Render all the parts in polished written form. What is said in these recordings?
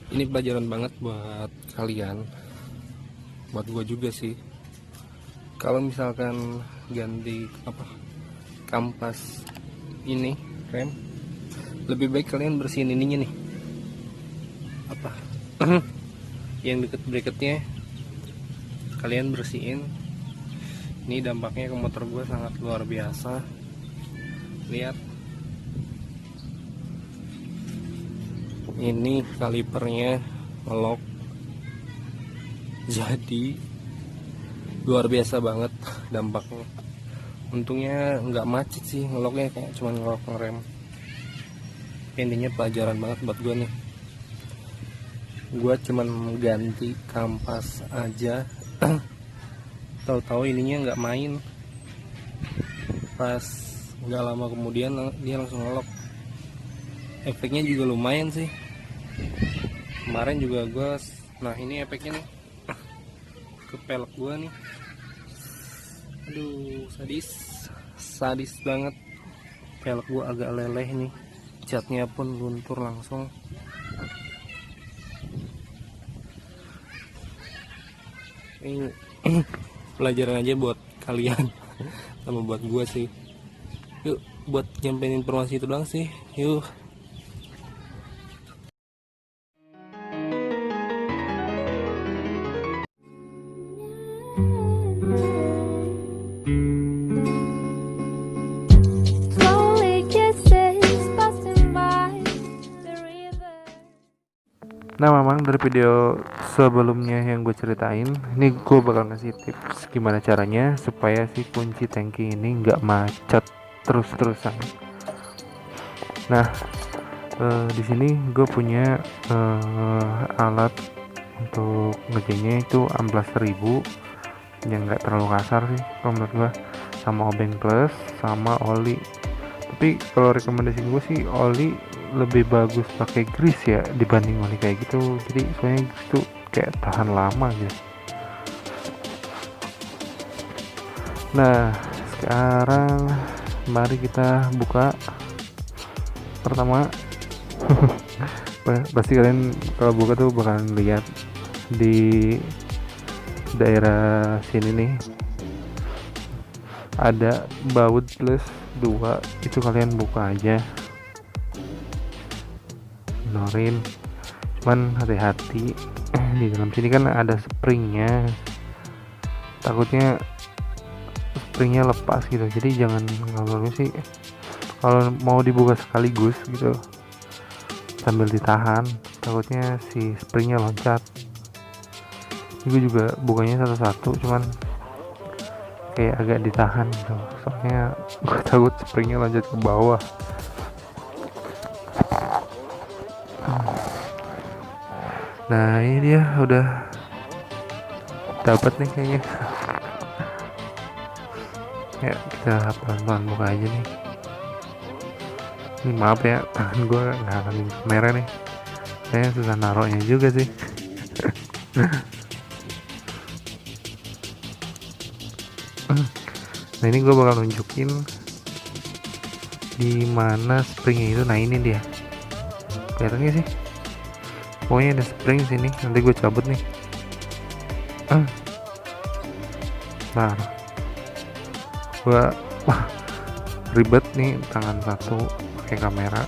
Ini pelajaran banget buat kalian, buat gua juga sih. Kalau misalkan ganti kampas ini rem, lebih baik kalian bersihin ininya nih, apa yang deket bracketnya kalian bersihin. Ini dampaknya ke motor gue sangat luar biasa. Lihat, ini kalipernya ngelok, jadi luar biasa banget dampaknya. Untungnya nggak macet sih, ngeloknya kayak cuman ngelok ngerem. Intinya pelajaran banget buat gue nih. Gue cuman ganti kampas aja, tahu-tahu ininya nggak main. Pas nggak lama kemudian dia langsung ngelok. Efeknya juga lumayan sih. Kemarin juga gue, nah ini efeknya nih ke pelek gue nih. Aduh, sadis banget. Pelek gue agak leleh nih, catnya pun luntur langsung. Ini pelajaran aja buat kalian sama buat gue sih. Yuk, buat nyampein informasi itu doang sih. Yuk. Nah, memang dari video sebelumnya yang gue ceritain, ini gue bakal ngasih tips gimana caranya supaya si kunci tangki ini nggak macet terus-terusan. Nah, di sini gue punya alat untuk ngeceknya itu amplas 1000 yang nggak terlalu kasar sih kalau menurut gue, sama obeng plus sama oli. Tapi kalau rekomendasi gue sih oli lebih bagus pakai grease ya dibanding oli kayak gitu. Jadi soalnya grease tuh kayak tahan lama gitu. Nah, sekarang mari kita buka. Pertama pasti kalian kalau buka tuh bakalan lihat di daerah sini nih ada baut plus 2, itu kalian buka aja, norin. Cuman hati-hati, di dalam sini kan ada springnya, takutnya springnya lepas gitu. Jadi jangan, kalau sih kalau mau dibuka sekaligus gitu sambil ditahan, takutnya si springnya loncat. Ini gue juga bukanya satu-satu, cuman kayak agak ditahan gitu, soalnya gue takut springnya loncat ke bawah. Nah, ini dia udah dapat nih kayaknya. Ya, kita pelan-pelan buka aja nih. Ini maaf ya, tangan gue ngalangin kamera nih, saya susah naruhnya juga sih. Nah, ini gue bakal nunjukin di mana springnya itu. Nah, ini dia, kelihatannya sih, pokoknya ada spring sini. Nanti gue cabut nih. Nah, gue ribet nih tangan satu pakai kamera.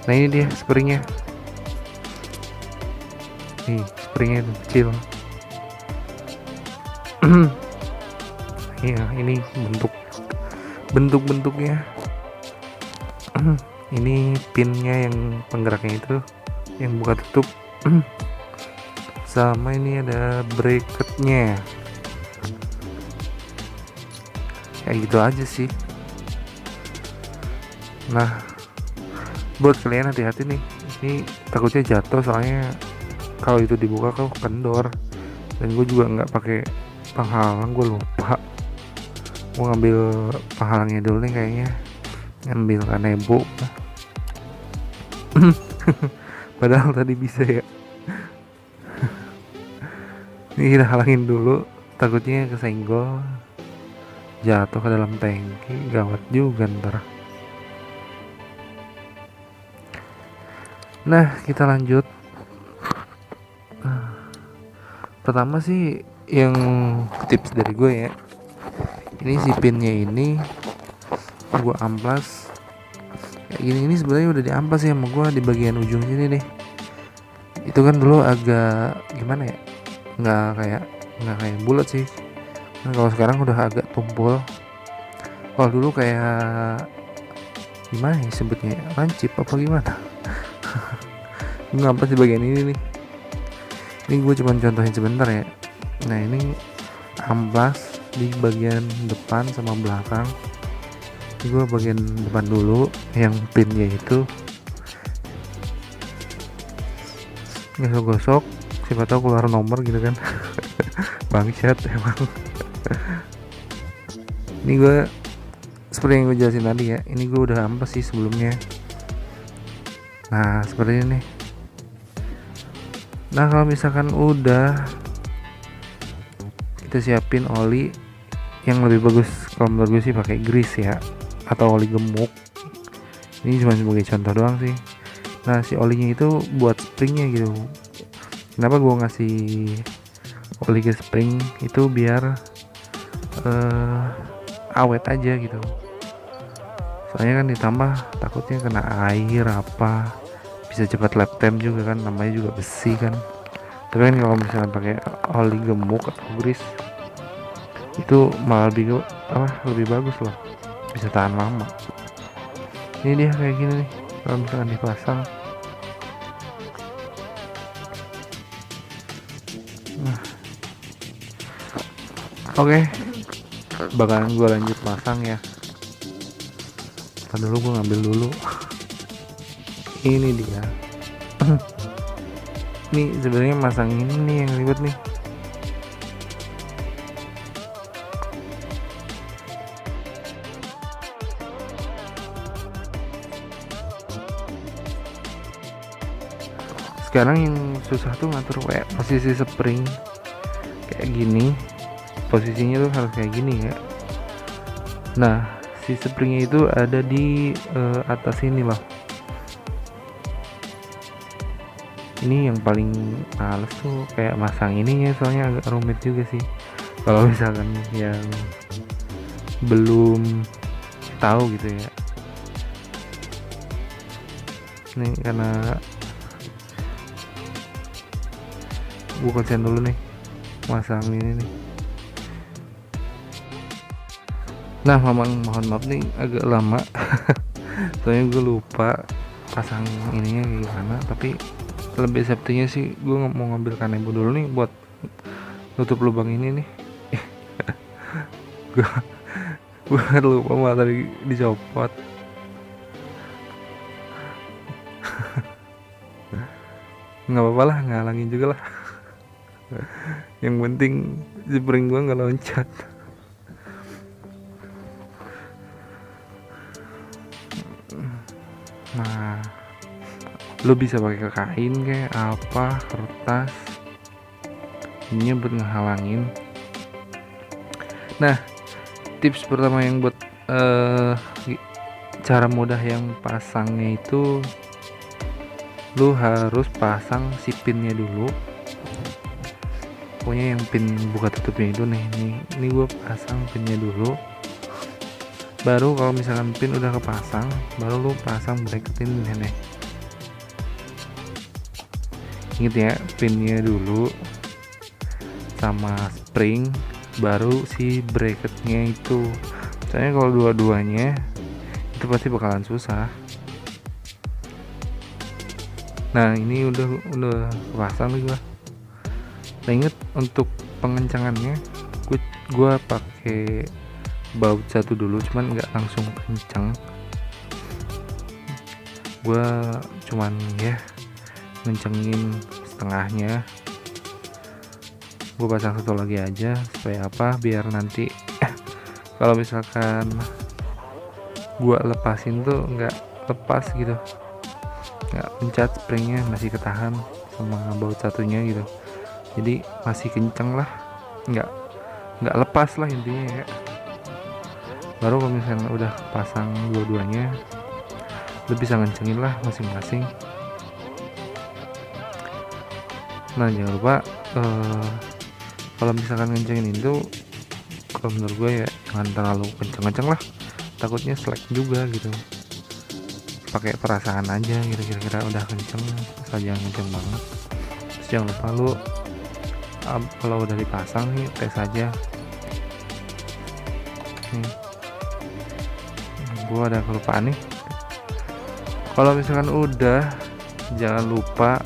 Nah, ini dia springnya. Nih, springnya itu kecil. Iya, ini bentuknya. Ini pinnya yang penggeraknya itu, yang buka tutup. Sama ini ada bracketnya. Kayak gitu aja sih. Nah, buat kalian hati-hati nih, ini takutnya jatuh, soalnya kalau itu dibuka kau kendor. Dan gue juga nggak pakai penghalang, gue lupa. Gue ngambil penghalangnya dulu nih kayaknya, ngambil kanebo. Padahal tadi bisa ya. Ini kita halangin dulu, takutnya kesenggol, jatuh ke dalam tangki, gawat juga ntar. Nah, kita lanjut. Pertama sih yang tips dari gue ya, ini si pinnya ini gue amplas kayak gini. Ini sebenarnya udah diamplas ya sama gue di bagian ujung sini nih. Itu kan dulu agak gimana ya, nggak kayak bulat sih. Nah, kalau sekarang udah agak tumpul. Kalau dulu kayak gimana ya sebutnya, lancip apa gimana. Gue ngamplas di bagian ini nih. Ini gue cuma contohin sebentar ya. Nah ini amplas di bagian depan sama belakang. Ini gue bagian depan dulu, yang pinnya itu gosok-gosok, siapa tahu keluar nomor gitu kan. Bangsat emang. Ini gue seperti yang gue jelasin tadi ya, ini gue udah amplas sih sebelumnya. Nah seperti ini. Nah kalau misalkan udah, kita siapin oli yang lebih bagus. Kalau menurut gue sih pakai grease ya, atau oli gemuk. Ini cuma sebagai contoh doang sih. Nah si olinya itu buat springnya gitu. Kenapa gue ngasih oli ke spring itu biar awet aja gitu. Soalnya kan ditambah takutnya kena air apa, bisa cepat lap time juga kan, namanya juga besi kan. Tapi kan kalau misalnya pakai oli gemuk atau grease itu malah lebih bagus loh, bisa tahan lama. Ini dia kayak gini nih kalau misalkan dipasang. Nah, oke, bakalan gue lanjut pasang ya. Ntar dulu gue ngambil dulu. Ini dia. Nih sebenarnya masang ini nih yang ribet nih. Sekarang yang susah tuh ngatur kayak posisi spring kayak gini. Posisinya tuh harus kayak gini ya. Nah si springnya itu ada di atas ini loh. Ini yang paling males tuh kayak masang ininya, soalnya agak rumit juga sih kalau misalkan yang belum tahu gitu ya. Ini karena gue konsen dulu nih masang ini nih. Nah mohon maaf nih agak lama. Soalnya gue lupa pasang ininya kayak gimana. Tapi lebih safety-nya sih gue mau ngambil kanebo dulu nih buat nutup lubang ini nih. gue lupa malah tadi dicopot. Nggak apa-apa lah, ngalangin juga lah. Yang penting spring gue nggak loncat. Nah lo bisa pakai kain kayak apa, kertas, ini buat ngehalangin. Nah tips pertama yang buat cara mudah yang pasangnya itu, lu harus pasang si pinnya dulu. Pokoknya yang pin buka tutupnya itu nih, ini gue pasang pinnya dulu. Baru kalau misalkan pin udah kepasang, baru lu pasang bracketin nih. Ingat ya, pinnya dulu sama spring, baru si bracketnya itu. Soalnya kalau dua-duanya itu pasti bakalan susah. Nah ini udah pasang nih gua. Nah inget untuk pengencangannya gue pakai baut satu dulu, cuman nggak langsung kencang. Gue cuman ya ngencengin setengahnya. Gue pasang satu lagi aja supaya apa, biar nanti kalau misalkan gue lepasin tuh nggak lepas gitu, nggak pencet, springnya masih ketahan sama baut satunya gitu. Jadi masih kenceng lah, nggak lepas lah intinya ya. Baru kalau misalnya udah pasang dua-duanya, lu bisa ngencengin lah masing-masing. Nah jangan lupa kalau misalkan ngencengin itu, kalau menurut gue ya jangan terlalu kenceng-kenceng lah, takutnya slack juga gitu. Pakai perasaan aja gitu, kira-kira udah kenceng asal jangan kenceng banget. Terus jangan lupa lu kalau udah dipasang nih tes aja nih. Gua ada kelupaan nih, kalau misalkan udah jangan lupa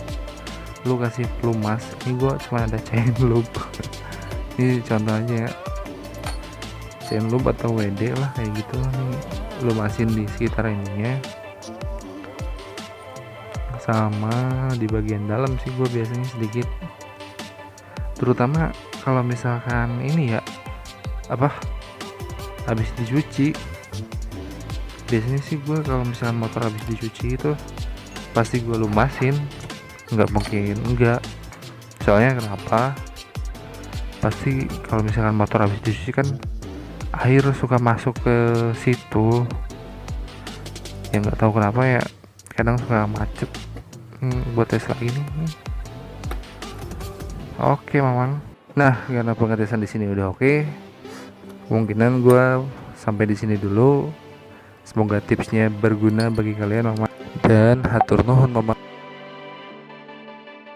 lu kasih pelumas. Ini gua cuma ada chain loop ini contoh aja ya, chain loop atau WD lah kayak gitu nih, lu masin di sekitar ininya sama di bagian dalam sih gue biasanya sedikit, terutama kalau misalkan ini ya apa habis dicuci. Biasanya sih gue kalau misalkan motor habis dicuci itu pasti gue lumasin, nggak mungkin enggak. Soalnya kenapa, pasti kalau misalkan motor habis dicuci kan air suka masuk ke situ ya, nggak tahu kenapa ya, kadang suka macet. Buat tes lagi nih. Oke mamang. Nah karena pengetesan di sini udah oke, kemungkinan gue sampai di sini dulu. Semoga tipsnya berguna bagi kalian mamang, dan hatur nuhun mamang.